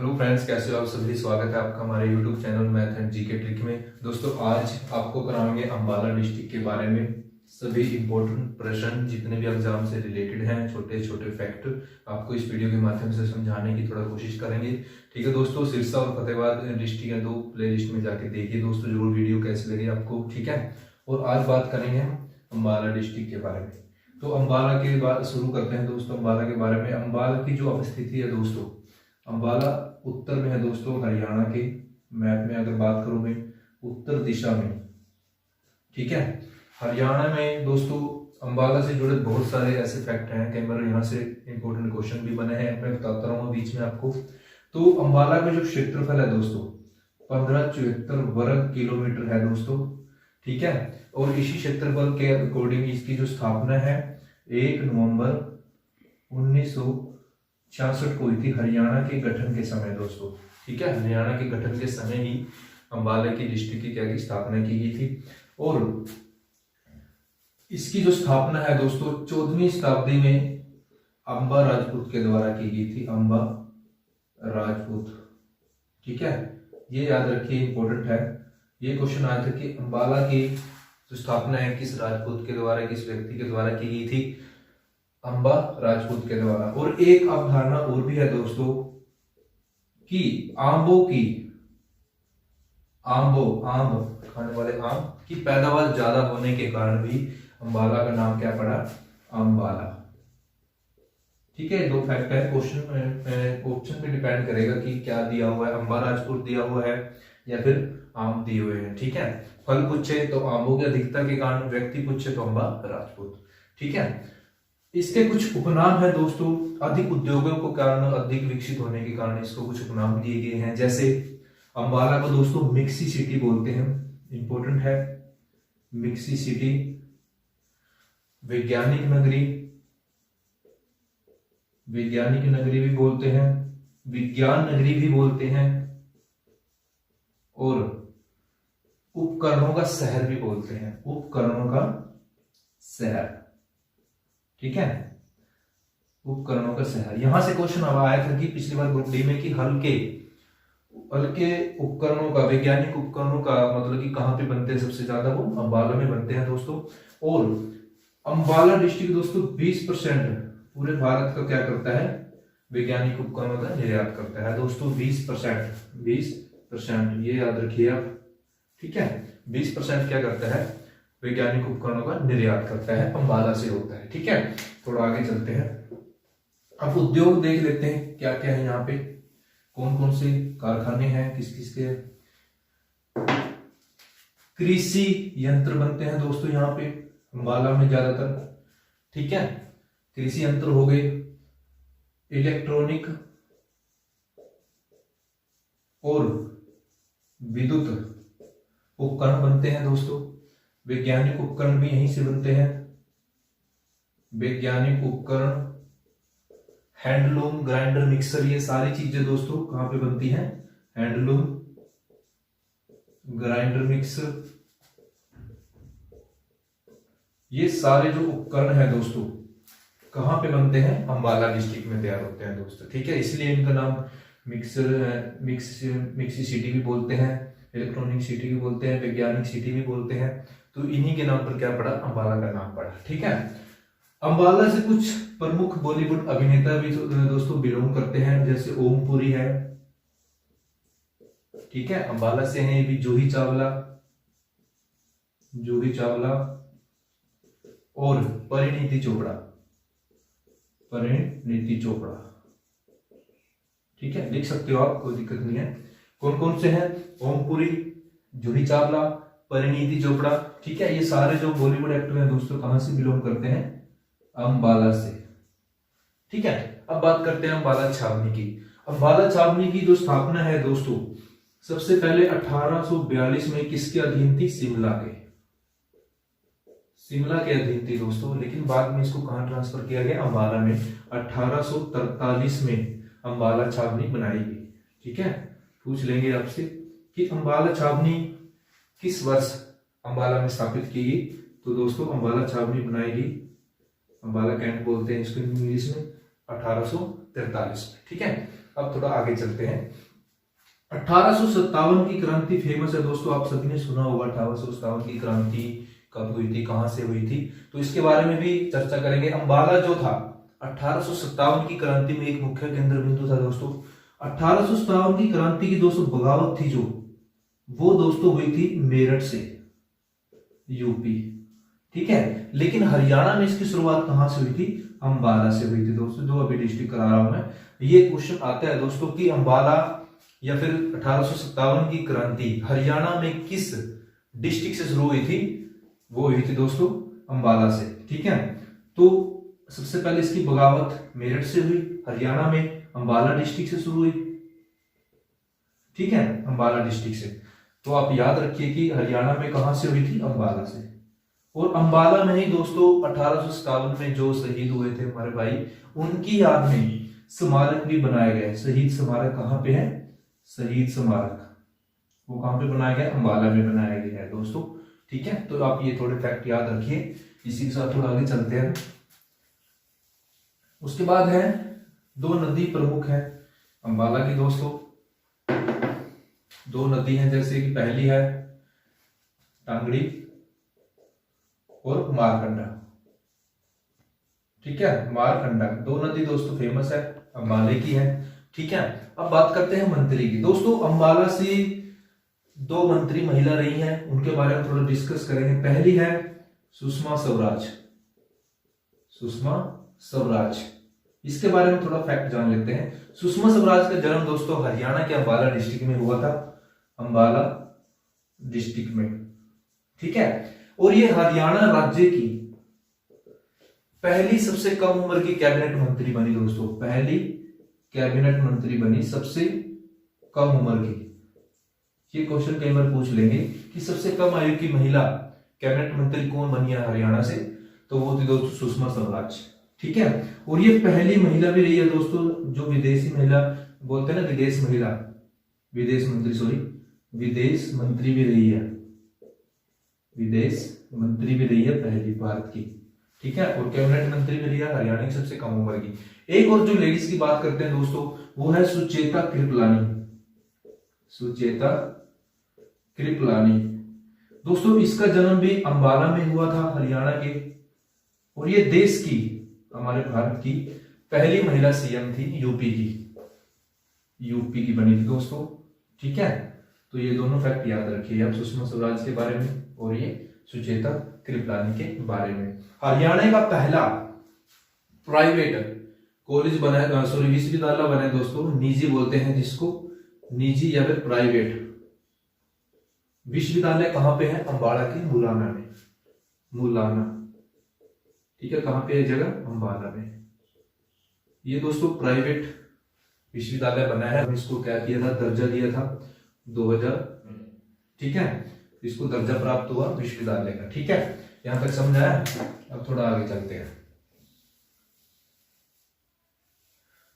Hello friends, कैसे हो आप सभी। स्वागत है आपका हमारे YouTube channel math and GK trick में। दोस्तों आज आपको कराएंगे अंबाला डिस्ट्रिक्ट के बारे में सभी इंपॉर्टेंट प्रश्न जितने भी एग्जाम से रिलेटेड हैं, छोटे छोटे फैक्ट आपको इस वीडियो के माध्यम से समझाने की थोड़ा कोशिश करेंगे। ठीक है दोस्तों, सिरसा और फतेहाबाद डिस्ट्रिक्ट है, दो प्ले लिस्ट में जाके देखिए दोस्तों, जरूर वीडियो कैसी लगी आपको। ठीक है, और आज बात करेंगे हम अंबाला डिस्ट्रिक्ट के बारे में। तो अंबाला के बाद शुरू करते हैं दोस्तों। अंबाला के बारे में, अंबाला की जो अवस्थिति है दोस्तों, अंबाला उत्तर में है दोस्तों, हरियाणा के मैप में अगर बात करूं मैं, उत्तर दिशा में। ठीक है, हरियाणा में दोस्तों अंबाला से जुड़े बहुत सारे ऐसे फैक्ट हैं, कई बार यहाँ से इंपॉर्टेंट क्वेश्चन भी बने हैं, मैं बताता रहूंगा बीच में आपको। तो अंबाला का जो क्षेत्रफल है दोस्तों 1574 वर्ग किलोमीटर है दोस्तों। ठीक है, और इसी क्षेत्रफल के अकॉर्डिंग इसकी जो स्थापना है 1 नवंबर 1966 को हुई थी, हरियाणा के गठन के समय दोस्तों। ठीक है, हरियाणा के गठन के समय ही अंबाला की डिस्ट्रिक्ट की क्या की स्थापना की गई थी। और इसकी जो स्थापना है दोस्तों 14वीं शताब्दी में अंबा राजपूत के द्वारा की गई थी, अंबा राजपूत। ठीक है, ये याद रखिए, इंपॉर्टेंट है। ये क्वेश्चन आया था कि अंबाला की जो स्थापना है किस राजपूत के द्वारा, किस व्यक्ति के द्वारा की गई थी, अंबा राजपूत के द्वारा। और एक अवधारणा और भी है दोस्तों कि आम खाने वाले आम की पैदावार ज्यादा होने के कारण भी अंबाला का नाम क्या पड़ा, अंबाला। ठीक है, दो फैक्ट है, क्वेश्चन पे डिपेंड करेगा कि क्या दिया हुआ है, अंबा राजपूत दिया हुआ है या फिर आम दिए हुए हैं। ठीक है, फल पूछे तो आमों की अधिकता के कारण, व्यक्ति पूछे तो अंबा राजपूत। ठीक है, इसके कुछ उपनाम है दोस्तों, अधिक उद्योगों को कारण, अधिक विकसित होने के कारण इसको कुछ उपनाम दिए गए हैं। जैसे अंबाला को दोस्तों मिक्सी सिटी बोलते हैं, इंपॉर्टेंट है, मिक्सी सिटी, वैज्ञानिक नगरी, वैज्ञानिक नगरी भी बोलते हैं, विज्ञान नगरी भी बोलते हैं, और उपकरणों का शहर भी बोलते हैं, उपकरणों का शहर। ठीक है, उपकरणों का शहर। यहां से क्वेश्चन अब आया था कि पिछली बार ग्रुप डी में कि हल्के उपकरणों का, वैज्ञानिक उपकरणों का मतलब कि कहां पे बनते हैं सबसे ज्यादा, वो अंबाला में बनते हैं दोस्तों। और अंबाला डिस्ट्रिक्ट दोस्तों 20% पूरे भारत का क्या करता है, वैज्ञानिक उपकरणों का निर्यात करता है दोस्तों। 20%, ये याद रखिए आप। ठीक है, 20% क्या करता है, वैज्ञानिक उपकरणों का निर्यात करता है, अंबाला से होता है। ठीक है, थोड़ा आगे चलते हैं, अब उद्योग देख लेते हैं क्या क्या है यहाँ पे, कौन कौन से कारखाने हैं, किस किस के। कृषि यंत्र बनते हैं दोस्तों यहाँ पे अंबाला में ज्यादातर। ठीक है, कृषि यंत्र हो गए, इलेक्ट्रॉनिक और विद्युत उपकरण बनते हैं दोस्तों। वैज्ञानिक उपकरण भी यहीं से बनते हैं, वैज्ञानिक उपकरण, हैंडलूम, ग्राइंडर, मिक्सर, ये सारी चीजें दोस्तों कहां पे बनती हैं, हैंडलूम, ग्राइंडर, मिक्सर, ये सारे जो उपकरण है दोस्तों कहां पे बनते हैं, अंबाला डिस्ट्रिक्ट में तैयार होते हैं दोस्तों। ठीक है, इसलिए इनका नाम मिक्सी सिटी भी बोलते हैं, इलेक्ट्रॉनिक सिटी भी बोलते हैं, वैज्ञानिक सिटी भी बोलते हैं। तो इन्हीं के नाम पर क्या पड़ा, अंबाला का नाम पड़ा। ठीक है, अंबाला से कुछ प्रमुख बॉलीवुड अभिनेता भी दोस्तों बिलोंग करते हैं, जैसे ओमपुरी है। ठीक है, अंबाला से हैं भी जूही चावला और परिणीति चोपड़ा। ठीक है, लिख सकते हो आप, कोई दिक्कत नहीं है। कौन कौन से हैं, ओमपुरी, जूही चावला, परिणीति चोपड़ा। ठीक है, ये सारे जो बॉलीवुड एक्टर हैं दोस्तों कहां से बिलोंग करते हैं, अंबाला से। ठीक है, अब बात करते हैं अंबाला छावनी की। अंबाला छावनी की जो स्थापना है दोस्तों सबसे पहले 1842 में किसके अधीन थी, शिमला के अधीन थी दोस्तों, लेकिन बाद में इसको कहां ट्रांसफर किया गया, अंबाला में। 1843 में अंबाला छावनी बनाई गई। ठीक है, पूछ लेंगे आपसे कि अंबाला छावनी किस वर्ष अंबाला में स्थापित की गई, तो दोस्तों अंबाला छावनी बनाई गई, अंबाला कैंट बोलते हैं इसको इंग्लिश में, 1843 में। ठीक है, अब थोड़ा आगे चलते हैं। 1857 की क्रांति फेमस है दोस्तों, आप सभी ने सुना होगा 1857 की क्रांति कब हुई थी, कहां से हुई थी, तो इसके बारे में भी चर्चा करेंगे। अंबाला जो था 1857 की क्रांति में एक मुख्य केंद्र बिंदु था दोस्तों। 1857 की क्रांति की दोस्तों बगावत थी जो, वो दोस्तों हुई थी मेरठ से, यूपी, ठीक है। लेकिन हरियाणा में इसकी शुरुआत कहां से हुई थी, अंबाला से हुई थी दोस्तों, जो अभी डिस्ट्रिक्ट करा रहा हूं मैं। ये क्वेश्चन आता है दोस्तों कि अंबाला या फिर 1857 की क्रांति हरियाणा में किस डिस्ट्रिक्ट से शुरू हुई थी, वो हुई थी दोस्तों अंबाला से, ठीक है। तो सबसे पहले इसकी बगावत मेरठ से हुई, हरियाणा में अंबाला डिस्ट्रिक्ट से शुरू हुई, ठीक है, अंबाला डिस्ट्रिक्ट से। तो आप याद रखिए कि हरियाणा में कहां से हुई थी, अंबाला से। और अंबाला में ही दोस्तों 1857 में जो शहीद हुए थे हमारे भाई, उनकी याद में स्मारक भी बनाया गया है। शहीद स्मारक कहां पे है, शहीद स्मारक वो कहां पे बनाया गया, अंबाला में बनाया गया है दोस्तों, ठीक है। तो आप ये थोड़े फैक्ट याद रखिए, इसी के साथ थोड़ा आगे चलते हैं। उसके बाद है दो नदी प्रमुख है अंबाला की दोस्तों, दो नदी हैं, जैसे कि पहली है टांगड़ी और मारकंडा, ठीक है, मारकंडा, दो नदी दोस्तों फेमस है, अंबाले की है, ठीक है। अब बात करते हैं मंत्री की दोस्तों। अंबाला से दो मंत्री महिला रही हैं, उनके बारे में थोड़ा डिस्कस करेंगे। पहली है सुषमा स्वराज, सुषमा स्वराज, इसके बारे में थोड़ा फैक्ट जान लेते हैं। सुषमा स्वराज का जन्म दोस्तों हरियाणा के अंबाला डिस्ट्रिक्ट में हुआ था, अंबाला डिस्ट्रिक्ट में, ठीक है। और ये हरियाणा राज्य की पहली सबसे कम उम्र की कैबिनेट मंत्री बनी दोस्तों, पहली कैबिनेट मंत्री बनी सबसे कम उम्र की। ये क्वेश्चन कई बार पूछ लेंगे कि सबसे कम आयु की महिला कैबिनेट मंत्री कौन बनी है हरियाणा से, तो वो थी दोस्तों सुषमा स्वराज, ठीक है। और ये पहली महिला भी रही है दोस्तों जो विदेशी महिला बोलते हैं ना, विदेश महिला, विदेश मंत्री, सॉरी विदेश मंत्री भी रही है, विदेश मंत्री भी रही है पहली भारत की, ठीक है। और कैबिनेट मंत्री भी रही है हरियाणा की सबसे कम उम्र की। एक और जो लेडीज की बात करते हैं दोस्तों, वो है सुचेता कृपलानी, सुचेता कृपलानी दोस्तों, इसका जन्म भी अंबाला में हुआ था हरियाणा के। और ये देश की, हमारे भारत की पहली महिला सीएम थी, यूपी की, यूपी की बनी थी दोस्तों, ठीक है। तो ये दोनों फैक्ट याद रखिए आप, सुषमा स्वराज के बारे में और ये सुचेता कृपलानी के बारे में। हरियाणा का पहला प्राइवेट कॉलेज बना, सॉरी विश्वविद्यालय बना है दोस्तों, निजी बोलते हैं जिसको, निजी या फिर प्राइवेट विश्वविद्यालय कहां पे है, अंबाला के मुलाना में, मुलाना, ठीक है। कहां पे है जगह, अंबाला में। ये दोस्तों प्राइवेट विश्वविद्यालय बना है, इसको क्या किया था, दर्जा दिया था 2000, ठीक है, इसको दर्जा प्राप्त हुआ विश्वविद्यालय का, ठीक है। यहां तक समझ आया। अब थोड़ा आगे चलते हैं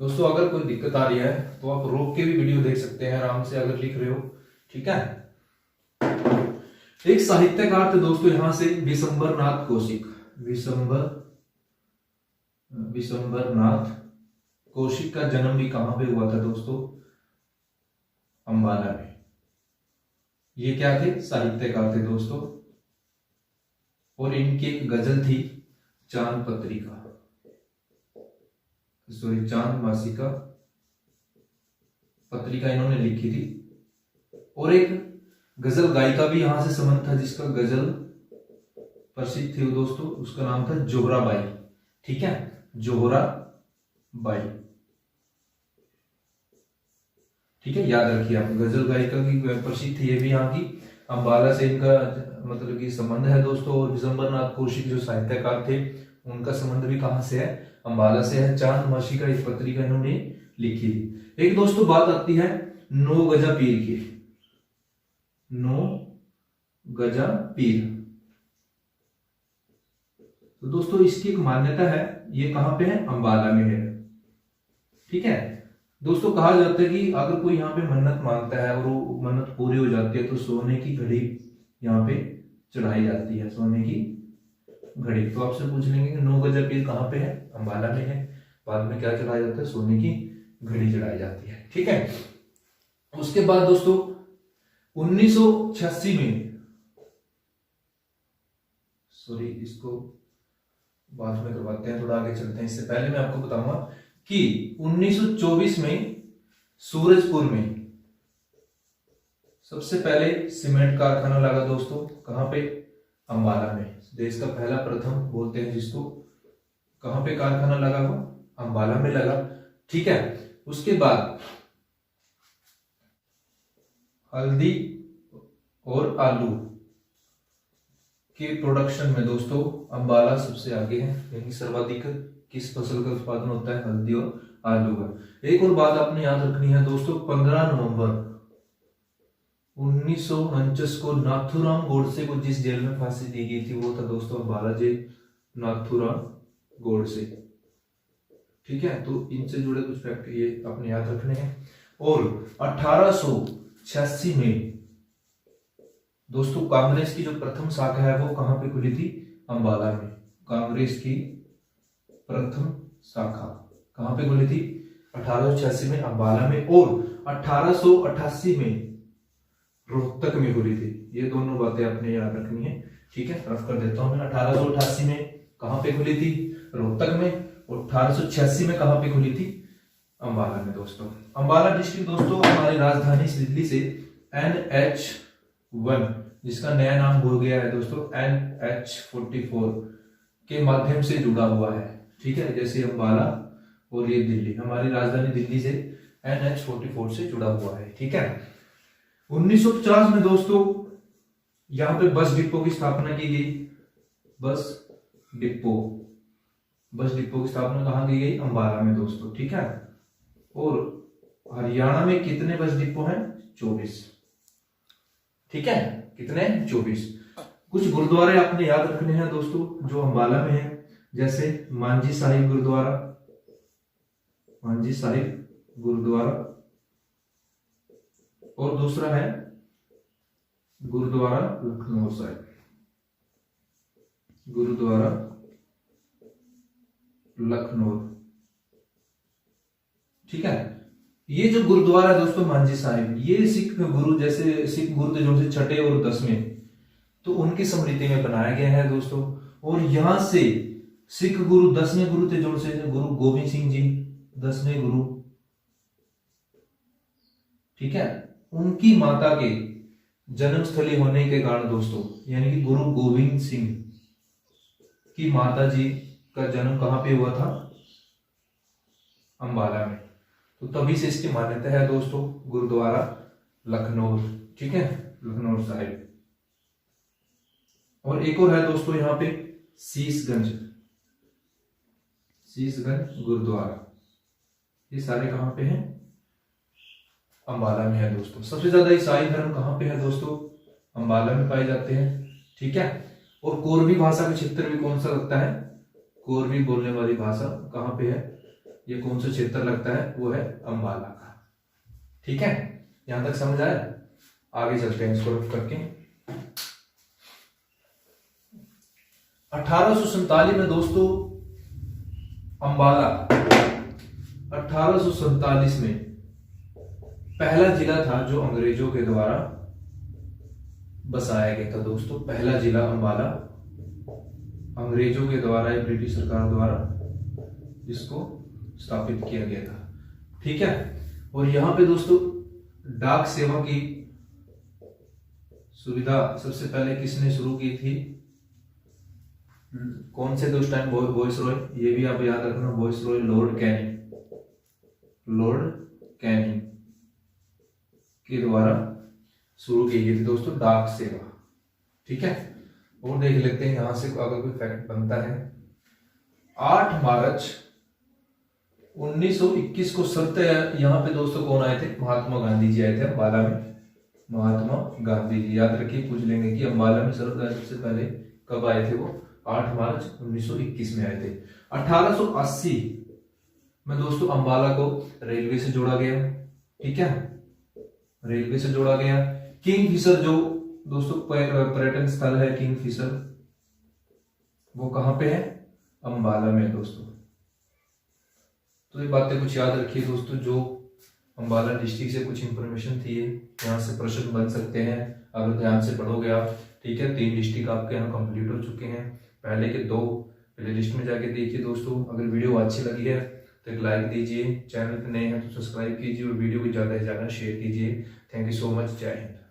दोस्तों। अगर कोई दिक्कत आ रही है तो आप रोक के भी वीडियो देख सकते हैं आराम से, अगर लिख रहे हो, ठीक है। एक साहित्यकार थे दोस्तों यहां से, विशंबरनाथ कौशिक, विशंबरनाथ कौशिक का जन्म भी कहां पे हुआ था दोस्तों, अंबाला में। ये क्या थे, साहित्यकार थे दोस्तों। और इनकी एक गजल थी चांद पत्रिका, सॉरी चांद मासिका पत्रिका इन्होंने लिखी थी। और एक गजल गायिका भी यहां से संबंध था जिसका गजल प्रसिद्ध थी दोस्तों, उसका नाम था जोहरा बाई, ठीक है, जोहरा बाई, ठीक है, याद रखिए आप। गजल गायिका की प्रसिद्ध थी ये भी यहाँ की, अंबाला से इनका मतलब कि संबंध है दोस्तों। और विशंबरनाथ कौशिक जो साहित्यकार थे, उनका संबंध भी कहां से है, अंबाला से है। चांद मासिका एक पत्रिका इन्होंने लिखी थी। एक दोस्तों बात आती है 9 गजा पीर की, 9 गजा पीर, तो दोस्तों इसकी एक मान्यता है, ये कहां पे है, अंबाला में है, ठीक है। दोस्तों कहा जाता है कि अगर कोई यहाँ पे मन्नत मांगता है और वो मन्नत पूरी हो जाती है तो सोने की घड़ी यहाँ पे चढ़ाई जाती है, सोने की घड़ी। तो आपसे पूछ लेंगे कि 9 गजा पीर कहाँ पे है, अंबाला में है। बाद में क्या चढ़ाया जाता है, सोने की घड़ी चढ़ाई जाती है। ठीक है, उसके बाद दोस्तों 1986 में, सॉरी इसको बाद में करवाते हैं, थोड़ा आगे चलते हैं। इससे पहले मैं आपको बताऊंगा कि 1924 में सूरजपुर में सबसे पहले सीमेंट कारखाना लगा दोस्तों। कहां पे? अंबाला में। देश का पहला प्रथम बोलते हैं जिसको। कहां पे कारखाना लगा? वो अंबाला में लगा। ठीक है, उसके बाद हल्दी और आलू के प्रोडक्शन में दोस्तों अंबाला सबसे आगे है, यानी सर्वाधिक किस फसल का उत्पादन होता है? हल्दी और आलू का। एक और बात आपने याद रखनी है दोस्तों, 15 नवंबर 1949 को नाथूराम गोडसे को जिस जेल में फांसी दी गई थी वो था दोस्तों अंबाला जेल, नाथूराम गोडसे। ठीक है, तो इनसे जुड़े कुछ फैक्ट ये अपने याद रखने हैं। और 1886 में दोस्तों कांग्रेस की जो प्रथम शाखा है वो कहां पे खुली थी? अंबाला में। कांग्रेस की प्रथम शाखा कहां पे खुली थी? 1886 में अंबाला में। और 1888 में रोहतक में खुली थी। ये दोनों बातें आपने याद रखनी है। ठीक है, रफ कर देता हूं मैं। 1888 में कहां पे खुली थी? रोहतक में। और 1886 में कहां पे खुली थी? अंबाला में दोस्तों। अंबाला डिस्ट्रिक्ट दोस्तों हमारी राजधानी दिल्ली से NH1, जिसका नया नाम हो गया है दोस्तों NH44 के माध्यम से जुड़ा हुआ है। ठीक है, जैसे अंबाला और ये दिल्ली, हमारी राजधानी दिल्ली से NH44 से जुड़ा हुआ है। ठीक है, 1950 में दोस्तों यहां पे बस डिपो की स्थापना की गई। बस डिपो की स्थापना कहां की गई? अंबाला में दोस्तों। ठीक है, और हरियाणा में कितने बस डिपो हैं? 24। ठीक है, कितने? 24। कुछ गुरुद्वारे आपने याद रखने हैं दोस्तों जो अंबाला में है, जैसे मांझी साहिब गुरुद्वारा, और दूसरा है गुरुद्वारा लखनऊ साहिब, गुरुद्वारा लखनऊ। ठीक है, ये जो गुरुद्वारा है दोस्तों मांझी साहिब, ये सिख गुरु थे जो से छठे और 10वें, तो उनकी स्मृति में बनाया गया है दोस्तों। और यहां से सिख गुरु 10वें गुरु थे जो से गुरु गोविंद सिंह जी 10वें गुरु। ठीक है, उनकी माता के जन्मस्थली होने के कारण दोस्तों, यानी कि गुरु गोविंद सिंह की माता जी का जन्म कहां पे हुआ था? अंबाला में। तो तभी से इसकी मान्यता है दोस्तों गुरुद्वारा लखनऊ। ठीक है, लखनऊ साहिब। और एक और है दोस्तों यहां पे शीशगंज गुरुद्वारा। ये सारे कहां पे हैं? अंबाला में है दोस्तों। सबसे ज्यादा ईसाई धर्म कहां पे है दोस्तों? अंबाला में पाए जाते हैं। ठीक है, और कोरवी भाषा का क्षेत्र भी कौन सा लगता है? कोरवी बोलने वाली भाषा कहां पे है? ये कौन सा क्षेत्र लगता है? वो है अंबाला का। ठीक है, यहां तक समझ आया? आगे चलते हैं इसको रफ करके। 1847 में दोस्तों अंबाला 1847 में पहला जिला था जो अंग्रेजों के द्वारा बसाया गया था दोस्तों। पहला जिला अंबाला अंग्रेजों के द्वारा या ब्रिटिश सरकार द्वारा इसको स्थापित किया गया था। ठीक है, और यहां पे दोस्तों डाक सेवा की सुविधा सबसे पहले किसने शुरू की थी? कौन से उस टाइम वॉइस रॉय, ये भी आप याद रखना, वॉइस रॉय लॉर्ड कैनिंग के द्वारा शुरू की गई थी दोस्तों डाक सेवा। ठीक है, और देख लेते हैं यहां से अगर कोई फैक्ट बनता है। 8 मार्च 1921 को सत्य यहां पे दोस्तों कौन आए थे? महात्मा गांधी जी आए थे अंबाला में। महात्मा गांधी जी याद रखिए, पूछ लेंगे कि अंबाला में सबसे पहले कब आए थे? वो 8 मार्च 1921 में आए थे। 1880 में दोस्तों अंबाला को रेलवे से जोड़ा गया। ठीक है, रेलवे से जोड़ा गया। किंगफिशर जो दोस्तों पर्यटन स्थल है किंगफिशर, वो कहां पे है? अंबाला में दोस्तों। तो ये बातें कुछ याद रखिए दोस्तों, जो अम्बाला डिस्ट्रिक्ट से कुछ इंफॉर्मेशन थी, यहाँ से प्रश्न बन सकते हैं अगर ध्यान से पढ़ोगे आप। ठीक है, 3 डिस्ट्रिक्ट आपके यहाँ कंप्लीट हो चुके हैं, पहले के 2 प्ले लिस्ट में जाके देखिए दोस्तों। अगर वीडियो अच्छी लगी है तो एक लाइक दीजिए, चैनल पर नए हैं तो सब्सक्राइब कीजिए और वीडियो को ज़्यादा से ज़्यादा शेयर कीजिए। थैंक यू सो मच, जय हिंद।